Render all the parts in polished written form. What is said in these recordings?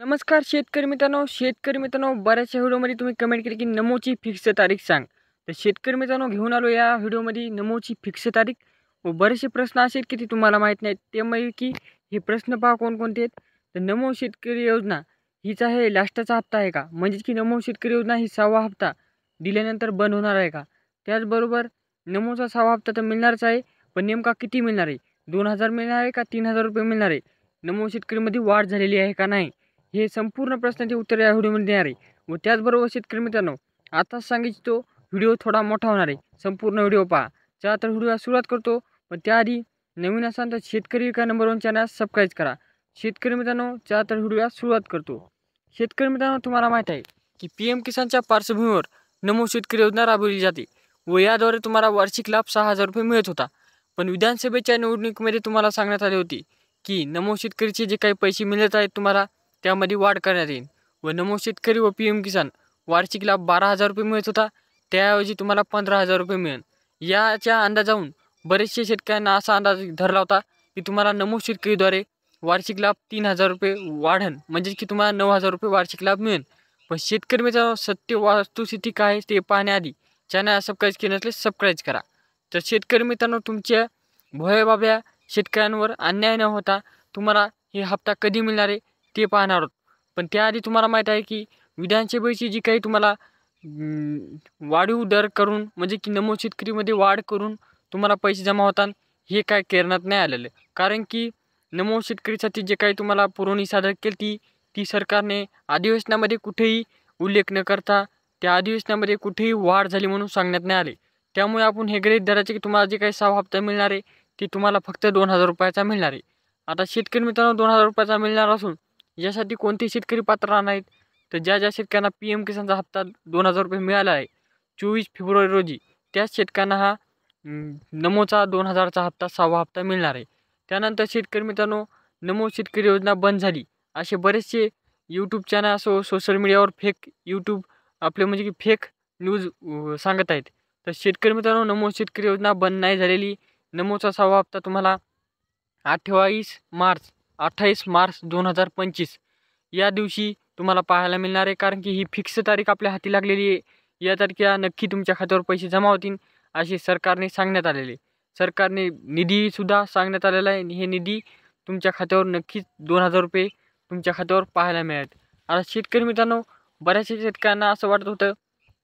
नमस्कार शेतकरी मित्रांनो बऱ्याचशा व्हिडिओमध्ये तुम्ही कमेंट केली की नमोची फिक्स तारीख सांग. तर शेतकरी मित्रांनो घेऊन आलो या व्हिडिओमध्ये नमोची फिक्स तारीख. व बरेचसे प्रश्न असे आहेत की ते तुम्हाला माहीत नाहीत. ते म्हणजे की हे प्रश्न पहा कोणकोणते आहेत. तर नमो शेतकरी योजना हीच आहे लास्टचा हप्ता आहे का? म्हणजेच की नमो शेतकरी योजना ही 6वा हप्ता दिल्यानंतर बंद होणार आहे का? त्याचबरोबर नमोचा 6वा हप्ता तर मिळणारच आहे, पण नेमका किती मिळणार आहे? 2,000 मिळणार आहे का 3,000 रुपये मिळणार आहे? नमो शेतकरीमध्ये वाढ झालेली आहे का नाही? हे संपूर्ण प्रश्नाचे उत्तर या व्हिडिओमध्ये देणार आहे. व त्याचबरोबर शेतकरी मित्रांनो, आताच सांगितलं व्हिडिओ थोडा मोठा होणार आहे. संपूर्ण व्हिडिओ पहा. चला तर व्हिडिओला सुरुवात करतो. पण त्याआधी नवीन असाल तर शेतकरी का नंबर 1 चॅनल सबस्क्राईब करा. शेतकरी मित्रांनो, चला तर व्हिडिओला सुरुवात करतो. शेतकरी मित्रांनो, तुम्हाला माहीत आहे की PM किसानच्या पार्श्वभूमीवर नमो शेतकरी योजना राबवली जाते व याद्वारे तुम्हाला वार्षिक लाभ 6,000 रुपये मिळत होता. पण विधानसभेच्या निवडणुकीमध्ये तुम्हाला सांगण्यात आले होते की नमो शेतकरीचे जे काही पैसे मिळत आहेत तुम्हाला त्यामध्ये वाढ करण्यात येईल व नमो शेतकरी व PM किसान वार्षिक लाभ 12,000 रुपये मिळत होता, त्याऐवजी तुम्हाला 15,000 रुपये मिळेल. याच्या अंदाजाहून बरेचसे शेतकऱ्यांना असा अंदाज धरला होता की तुम्हाला नमो शेतकरीद्वारे वार्षिक लाभ 3,000 रुपये वाढन, म्हणजे की तुम्हाला 9,000 रुपये वार्षिक लाभ मिळेल. पण शेतकरी मित्रांनो, सत्य वस्तुस्थिती काय आहे ते पाहण्याआधी चॅनल सबस्क्राईब केले नसले सबस्क्राईब करा. तर शेतकरी मित्रांनो, तुमच्या भोळ्याबाब्या शेतकऱ्यांवर अन्याय न होता तुम्हाला हे हप्ता कधी मिळणार आहे ते पाहणार आहोत. पण त्याआधी तुम्हाला माहीत आहे की विधानसभेची जी काही तुम्हाला वाढीव दर करून, म्हणजे की नमो शेतकरीमध्ये वाढ करून तुम्हाला पैसे जमा होतात, हे काय करण्यात नाही आलेलं. कारण की नमो शेतकरीसाठी जे काही तुम्हाला पुरवणी सादर केली ती सरकारने अधिवेशनामध्ये कुठेही उल्लेख न करता त्या अधिवेशनामध्ये कुठेही वाढ झाली म्हणून सांगण्यात नाही आले. त्यामुळे आपण हे गृहीत धरायचे की तुम्हाला जे काही 6वा हप्ता मिळणार आहे ते तुम्हाला फक्त 2,000 रुपयाचा मिळणार आहे. आता शेतकरी मित्रांनो, 2,000 रुपयाचा मिळणार असून यासाठी कोणते शेतकरी पात्र नाहीत. तर ज्या शेतकऱ्यांना PM किसानचा हप्ता 2,000 रुपये मिळाला आहे 24 फेब्रुवारी रोजी, त्याच शेतकऱ्यांना हा नमोचा 2,000चा हप्ता 6वा हप्ता मिळणार आहे. त्यानंतर शेतकरी मित्रांनो, नमो शेतकरी योजना बंद झाली असे बरेचसे यूट्यूब चॅनल असो, सोशल मीडियावर फेक यूट्यूब आपले म्हणजे की फेक न्यूज सांगत आहेत. तर शेतकरी मित्रांनो, नमो शेतकरी योजना बंद नाही झालेली. नमोचा 6वा हप्ता तुम्हाला 28 मार्च 2025 या दिवशी तुम्हाला पाहायला मिळणार आहे. कारण की ही फिक्स तारीख आपल्या हाती लागलेली आहे. या तारखेला नक्की तुमच्या खात्यावर पैसे जमा होतील असे सरकारने सांगण्यात आलेले. सरकारने निधीसुद्धा सांगण्यात आलेला आहे. हे निधी तुमच्या खात्यावर नक्कीच 2,000 रुपये तुमच्या खात्यावर पाहायला मिळेल. आता शेतकरी मित्रांनो, बऱ्याचशा शेतकऱ्यांना असं वाटत होतं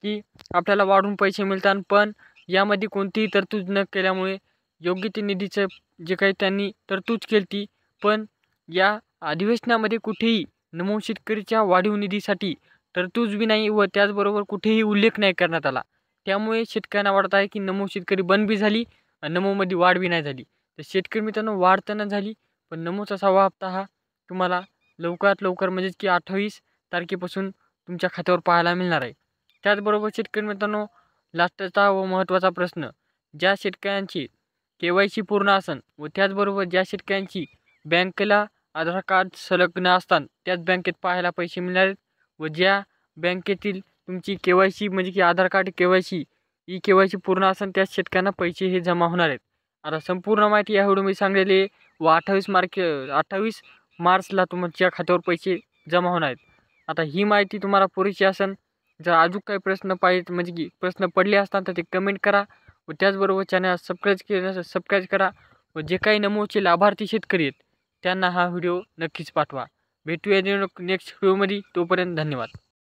की आपल्याला वाढून पैसे मिळतात, पण यामध्ये कोणतीही तरतूद न केल्यामुळे योग्य ते निधीचं जे काही त्यांनी तरतूद केली पण या अधिवेशनामध्ये कुठेही नमो शेतकरीच्या वाढीव निधीसाठी तरतूद बी नाही व त्याचबरोबर कुठेही उल्लेख नाही करण्यात आला. त्यामुळे शेतकऱ्यांना वाटत आहे की नमो शेतकरी बंद बी झाली आणि नमोमध्ये वाढ बी नाही झाली. तर शेतकरी मित्रांनो, वाढ तर नाही झाली, पण नमोचा 6वा हप्ता हा तुम्हाला लवकरात लवकर म्हणजेच की 28 तारखेपासून तुमच्या खात्यावर पाहायला मिळणार आहे. त्याचबरोबर शेतकरी मित्रांनो, लास्टचा व महत्त्वाचा प्रश्न, ज्या शेतकऱ्यांची KYC पूर्ण असन व त्याचबरोबर ज्या शेतकऱ्यांची बँकेला आधार कार्ड संलग्न असतात त्याच बँकेत पाहायला पैसे मिळणार आहेत व ज्या बँकेतील तुमची KYC म्हणजे की आधार कार्ड KYC KYC पूर्ण असेल त्याच शेतकऱ्यांना पैसे हे जमा होणार आहेत. आता संपूर्ण माहिती या व्हिडिओमध्ये सांगलेली आहे व 28 मार्चला तुमच्या खात्यावर पैसे जमा होणार आहेत. आता ही माहिती तुम्हाला पुरेशी असेल. जर अजून काही प्रश्न पाहिजे म्हणजे की प्रश्न पडले असतात तर ते कमेंट करा व त्याचबरोबर चॅनल सबस्क्राईब केले नसेल सबस्क्राईब करा व जे काही नमोचे लाभार्थी शेतकरी आहेत त्यांना हा व्हिडिओ नक्कीच पाठवा. भेटूया नेक्स्ट व्हिडिओमध्ये. तोपर्यंत धन्यवाद.